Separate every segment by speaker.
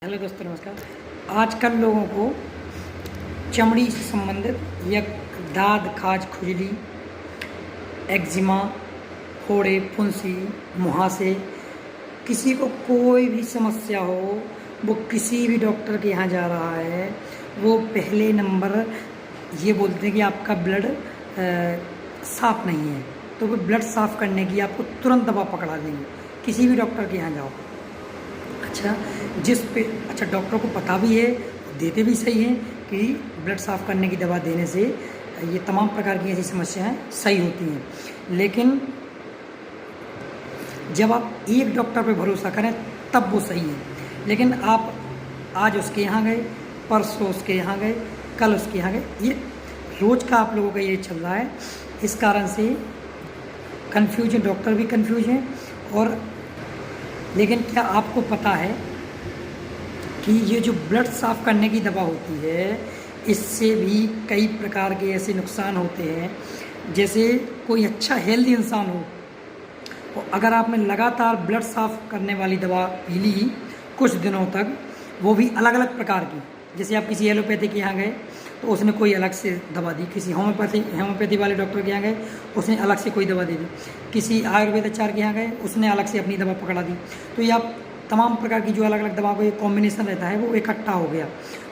Speaker 1: Hello दोस्तों, नमस्कार। आजकल लोगों को चमड़ी से संबंधित या दाद, खाज, खुजली, एक्जिमा, फोड़े, फुंसी, मुहासे, किसी को कोई भी समस्या हो, वो किसी भी डॉक्टर के यहाँ जा रहा है, वो पहले नंबर ये बोलते हैं कि आपका ब्लड साफ़ नहीं है, तो वो ब्लड साफ़ करने की आपको तुरंत दवा पकड़ा देंगे। किसी भी डॉक्टर के यहाँ जाओ। अच्छा, डॉक्टर को पता भी है, देते भी सही हैं कि ब्लड साफ़ करने की दवा देने से ये तमाम प्रकार की ऐसी समस्याएं सही होती हैं। लेकिन जब आप एक डॉक्टर पे भरोसा करें तब वो सही है। लेकिन आप आज उसके यहाँ गए, परसों उसके यहाँ गए, कल उसके यहाँ गए, ये रोज़ का आप लोगों का ये चल रहा है। इस कारण से कन्फ्यूज है, डॉक्टर भी कन्फ्यूज हैं। और लेकिन क्या आपको पता है कि ये जो ब्लड साफ़ करने की दवा होती है, इससे भी कई प्रकार के ऐसे नुकसान होते हैं। जैसे कोई अच्छा हेल्दी इंसान हो और अगर आपने लगातार ब्लड साफ़ करने वाली दवा पी ली कुछ दिनों तक, वो भी अलग अलग प्रकार की, जैसे आप किसी एलोपैथी के यहाँ गए तो उसने कोई अलग से दवा दी, किसी होम्योपैथी वाले डॉक्टर के यहाँ गए उसने अलग से कोई दवा दे दी, किसी आयुर्वेदाचार्य के यहाँ गए उसने अलग से अपनी दवा पकड़ा दी। तो ये आप तमाम प्रकार की जो अलग अलग दवा का एक कॉम्बिनेशन रहता है वो इकट्ठा हो गया,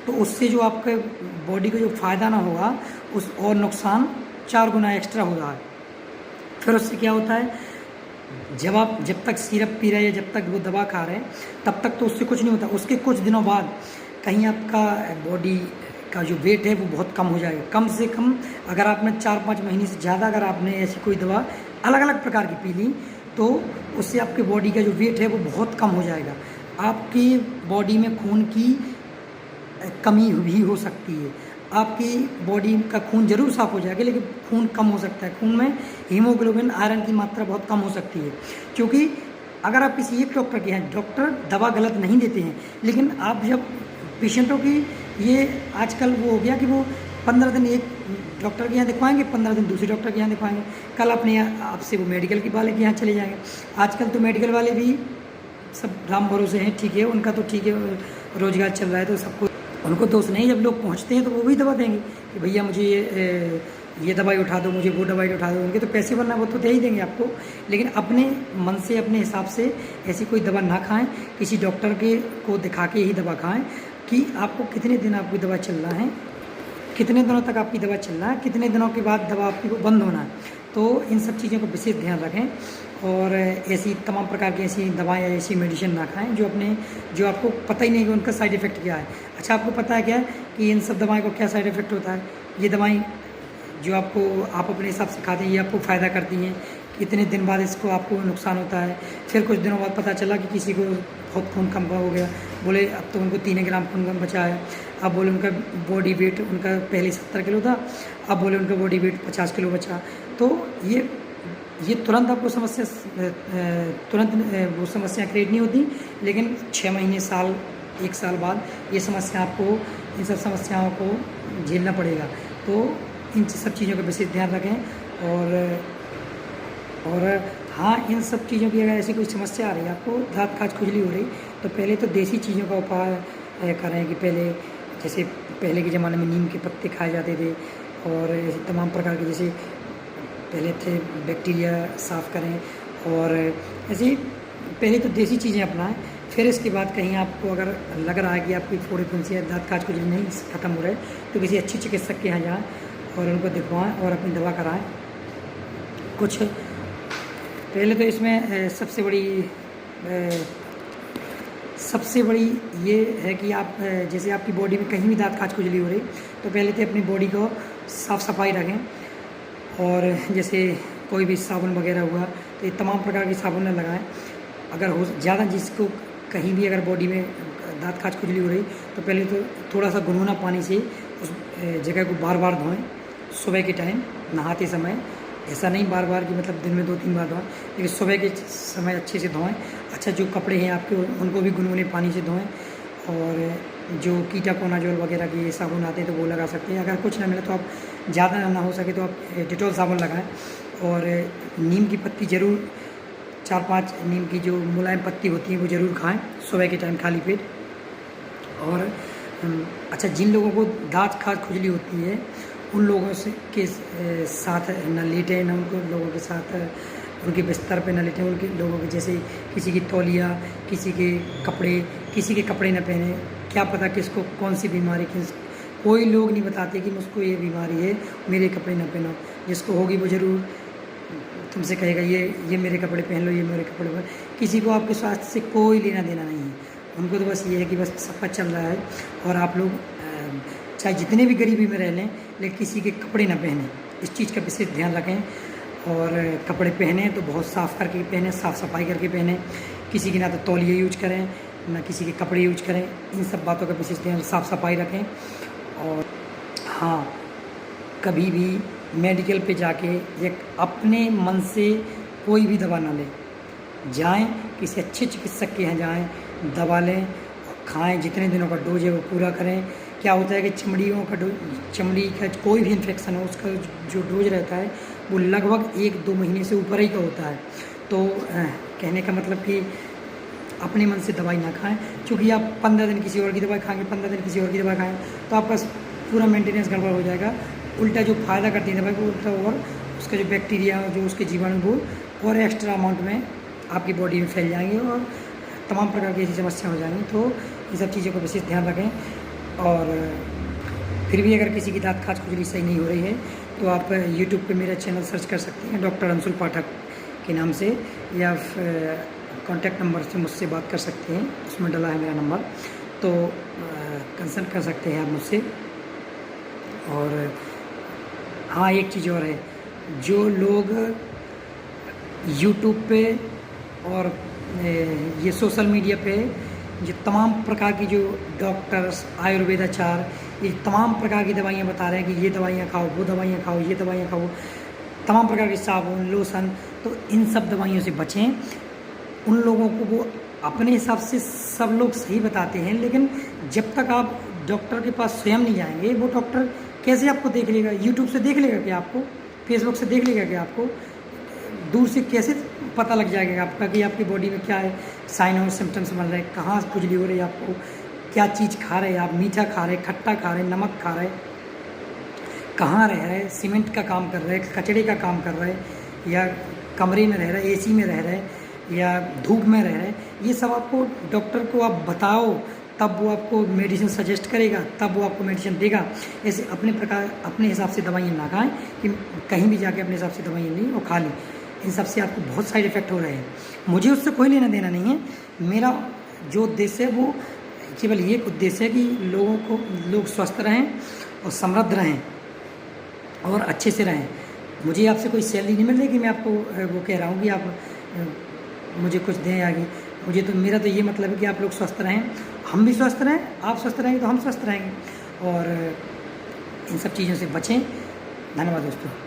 Speaker 1: तो उससे जो आपके बॉडी को जो फ़ायदा ना होगा उस और नुकसान 4 गुना एक्स्ट्रा हो रहा है। फिर उससे क्या होता है, जब तक सिरप पी रहे हैं, जब तक वो दवा खा रहे हैं, तब तक तो उससे कुछ नहीं होता। उसके कुछ दिनों बाद कहीं आपका बॉडी का जो वेट है वो बहुत कम हो जाएगा। कम से कम अगर आपने 4-5 महीने से ज़्यादा अगर आपने ऐसी कोई दवा अलग अलग प्रकार की पी ली, तो उससे आपके बॉडी का जो वेट है वो बहुत कम हो जाएगा। आपकी बॉडी में खून की कमी भी हो सकती है, आपकी बॉडी का खून जरूर साफ़ हो जाएगा, लेकिन खून कम हो सकता है। खून में हीमोग्लोबिन, आयरन की मात्रा बहुत कम हो सकती है। क्योंकि अगर आप किसी एक डॉक्टर के हैं, डॉक्टर दवा गलत नहीं देते हैं, लेकिन आप जब पेशेंटों की ये आजकल वो हो गया कि वो 15 दिन एक डॉक्टर के यहाँ दिखवाएंगे, 15 दिन दूसरे डॉक्टर के यहाँ दिखवाएंगे, कल अपने आपसे वो मेडिकल के वाले के यहाँ चले जाएंगे। आजकल तो मेडिकल वाले भी सब राम भरोसे हैं, ठीक है, उनका तो ठीक है, रोज़गार चल रहा है, तो सबको उनको दोष नहीं। जब लोग पहुँचते हैं तो वो भी दवा देंगे कि भैया मुझे ये दवाई उठा दो, मुझे वो दवाई उठा दो। उनके तो पैसे बनना, वो तो दे ही देंगे आपको, लेकिन अपने मन से, अपने हिसाब से ऐसी कोई दवा ना खाएं। किसी डॉक्टर के को दिखा के ही दवा खाएं कि आपको कितने दिन आपकी दवा चलना है, कितने दिनों तक आपकी दवा चलना है, कितने दिनों के बाद दवा आपकी को बंद होना है। तो इन सब चीज़ों का विशेष ध्यान रखें और ऐसी तमाम प्रकार की ऐसी दवाएं या ऐसी मेडिसिन ना खाएं जो आपको पता ही नहीं कि उनका साइड इफ़ेक्ट क्या है। अच्छा, आपको पता है क्या कि इन सब दवाओं को क्या साइड इफ़ेक्ट होता है? ये दवाएं जो आप अपने हिसाब से खाते हैं, ये आपको फ़ायदा करती हैं, कितने दिन बाद इसको आपको नुकसान होता है। फिर कुछ दिनों बाद पता चला कि किसी को बहुत खून कम हो गया, बोले अब तो उनको 3 ग्राम खून कम बचा है। अब बोले उनका बॉडी वेट, उनका पहले 70 किलो था, अब बोले उनका बॉडी वेट 50 किलो बचा। तो ये तुरंत आपको वो समस्या क्रिएट नहीं होती, लेकिन 6 महीने, साल, 1 साल बाद ये समस्या आपको, इन सब समस्याओं को झेलना पड़ेगा। तो इन सब चीज़ों का विशेष ध्यान रखें। और हाँ, इन सब चीज़ों की अगर ऐसी कोई समस्या आ रही है, आपको दाँत, खाज, खुजली हो रही, तो पहले तो देसी चीज़ों का उपाय करें। कि जैसे पहले के ज़माने में नीम के पत्ते खाए जाते थे, और ऐसे तमाम प्रकार के जैसे पहले थे, बैक्टीरिया साफ़ करें, और ऐसे पहले तो देसी चीज़ें अपनाएं। फिर इसके बाद कहीं आपको अगर लग रहा है कि आपकी फोड़े, फुंसी, दाँत, खाज, खुजली नहीं ख़त्म हो रहे, तो किसी अच्छे चिकित्सक के यहाँ जाएँ और उनको दिखवाएँ और अपनी दवा कराएँ। कुछ पहले तो इसमें सबसे बड़ी ये है कि आप जैसे आपकी बॉडी में कहीं भी दाँत, खाज, खुजली हो रही, तो पहले तो अपनी बॉडी को साफ़ सफाई रखें। और जैसे कोई भी साबुन वगैरह हुआ तो ये तमाम प्रकार की साबुन न लगाएं। अगर हो ज़्यादा, जिसको कहीं भी अगर बॉडी में दाँत, खाज, खुजली हो रही, तो पहले तो थोड़ा सा गुनगुना पानी से उस जगह को बार बार धोएं। सुबह के टाइम नहाते समय, ऐसा नहीं बार बार कि मतलब दिन में 2-3 बार धोएं, लेकिन सुबह के समय अच्छे से धोएं। अच्छा, जो कपड़े हैं आपके उनको भी गुनगुने पानी से धोएं। और जो कीटाकोनाजोल वगैरह के साबुन आते हैं तो वो लगा सकते हैं। अगर कुछ ना मिले तो आप ज़्यादा ना हो सके तो आप डिटॉल साबुन लगाएं। और नीम की पत्ती ज़रूर, 4-5 नीम की जो मुलायम पत्ती होती है वो ज़रूर खाएं सुबह के टाइम खाली पेट। और अच्छा, जिन लोगों को दाँत खाज खुजली होती है उन लोगों से के साथ न लेटें, न उनको लोगों के साथ उनके बिस्तर पे न लेटें, उनके लोगों के जैसे किसी की तौलिया, किसी के कपड़े न पहने। क्या पता किसको कौन सी बीमारी, कोई लोग नहीं बताते कि मुझको ये बीमारी है, मेरे कपड़े न पहनो। जिसको होगी वो ज़रूर तुमसे कहेगा ये मेरे कपड़े पहन लो, ये मेरे कपड़े पहन। किसी को आपके स्वास्थ्य से कोई लेना देना नहीं है, उनको तो बस ये है कि बस सबका चल रहा है। और आप लोग चाहे जितने भी गरीबी में रह लें, लेकिन किसी के कपड़े ना पहने, इस चीज़ का विशेष ध्यान रखें। और कपड़े पहने तो बहुत साफ़ करके पहने, साफ़ सफाई करके पहने। किसी की ना तो तौलिया यूज करें, ना किसी के कपड़े यूज करें। इन सब बातों का विशेष ध्यान, साफ़ सफाई रखें। और हाँ, कभी भी मेडिकल पे जाके एक अपने मन से कोई भी दवा ना लें। जाएं किसी अच्छे चिकित्सक के यहाँ जाएं, दवा लें और खाएं। जितने दिनों का डोज है वो पूरा करें। क्या होता है कि चमड़ी का कोई भी इन्फेक्शन हो, उसका जो डोज रहता है वो लगभग 1-2 महीने से ऊपर ही का होता है। तो कहने का मतलब कि अपने मन से दवाई ना खाएं, क्योंकि आप 15 दिन किसी और की दवाई खाएंगे, 15 दिन किसी और की दवाई खाएं तो आपका पूरा मेंटेनेंस गड़बड़ हो जाएगा। उल्टा जो फ़ायदा करती है दवाई को, उल्टा और उसका जो बैक्टीरिया, जो उसके जीवाणु, वो और एक्स्ट्रा अमाउंट में आपकी बॉडी में फैल जाएंगे और तमाम प्रकार की ऐसी समस्या हो जाएंगी। तो इन सब चीज़ों का विशेष ध्यान रखें। और फिर भी अगर किसी की दाँत खाज खुजली सही नहीं हो रही है तो आप यूट्यूब पे मेरा चैनल सर्च कर सकते हैं डॉक्टर अंशुल पाठक के नाम से, या कॉन्टैक्ट नंबर से मुझसे बात कर सकते हैं, उसमें डला है मेरा नंबर, तो कंसल्ट कर सकते हैं आप मुझसे। और हाँ, एक चीज़ और है, जो लोग यूट्यूब पे और ये सोशल मीडिया पे जो तमाम प्रकार की जो डॉक्टर्स, आयुर्वेदाचार, ये तमाम प्रकार की दवाइयाँ बता रहे हैं कि ये दवाइयाँ खाओ, वो दवाइयाँ खाओ, ये दवाइयाँ खाओ, तमाम प्रकार के साबुन, लोशन, तो इन सब दवाइयों से बचें। उन लोगों को वो अपने हिसाब से सब लोग सही बताते हैं, लेकिन जब तक आप डॉक्टर के पास स्वयं नहीं जाएंगे, वो डॉक्टर कैसे आपको देख लेगा? यूट्यूब से देख लेगा क्या आपको? फेसबुक से देख लेगा क्या आपको? दूर से कैसे पता लग जाएगा आपका कि आपकी बॉडी में क्या है, साइन और सिम्टम्स बन रहे हैं, कहाँ खुजली हो रही है आपको, क्या चीज़ खा रहे हैं आप, मीठा खा रहे हैं, खट्टा खा रहे हैं, नमक खा रहे हैं, कहाँ रह रहे हैं, सीमेंट का काम कर रहे हैं, कचड़े का काम कर रहे हैं, या कमरे में रह रहे हैं, एसी में रह रहे हैं, या धूप में रह रहे हैं, ये सब आपको डॉक्टर को आप बताओ, तब वो आपको मेडिसिन सजेस्ट करेगा, तब वो आपको मेडिसिन देगा। ऐसे अपने हिसाब से दवाइयाँ ना खाएं कि कहीं भी जाके अपने हिसाब से दवाइयाँ ली और खा ली। इन सब से आपको बहुत साइड इफ़ेक्ट हो रहे हैं। मुझे उससे कोई लेना देना नहीं है। मेरा जो उद्देश्य है वो केवल ये उद्देश्य है कि लोग स्वस्थ रहें और समृद्ध रहें और अच्छे से रहें। मुझे आपसे कोई सैलरी नहीं मिल रही कि मैं आपको वो कह रहा हूँ कि आप मुझे कुछ दें आगे। मेरा तो ये मतलब है कि आप लोग स्वस्थ रहें, हम भी स्वस्थ रहें, आप स्वस्थ रहेंगे तो हम स्वस्थ रहेंगे। और इन सब चीज़ों से बचें। धन्यवाद दोस्तों।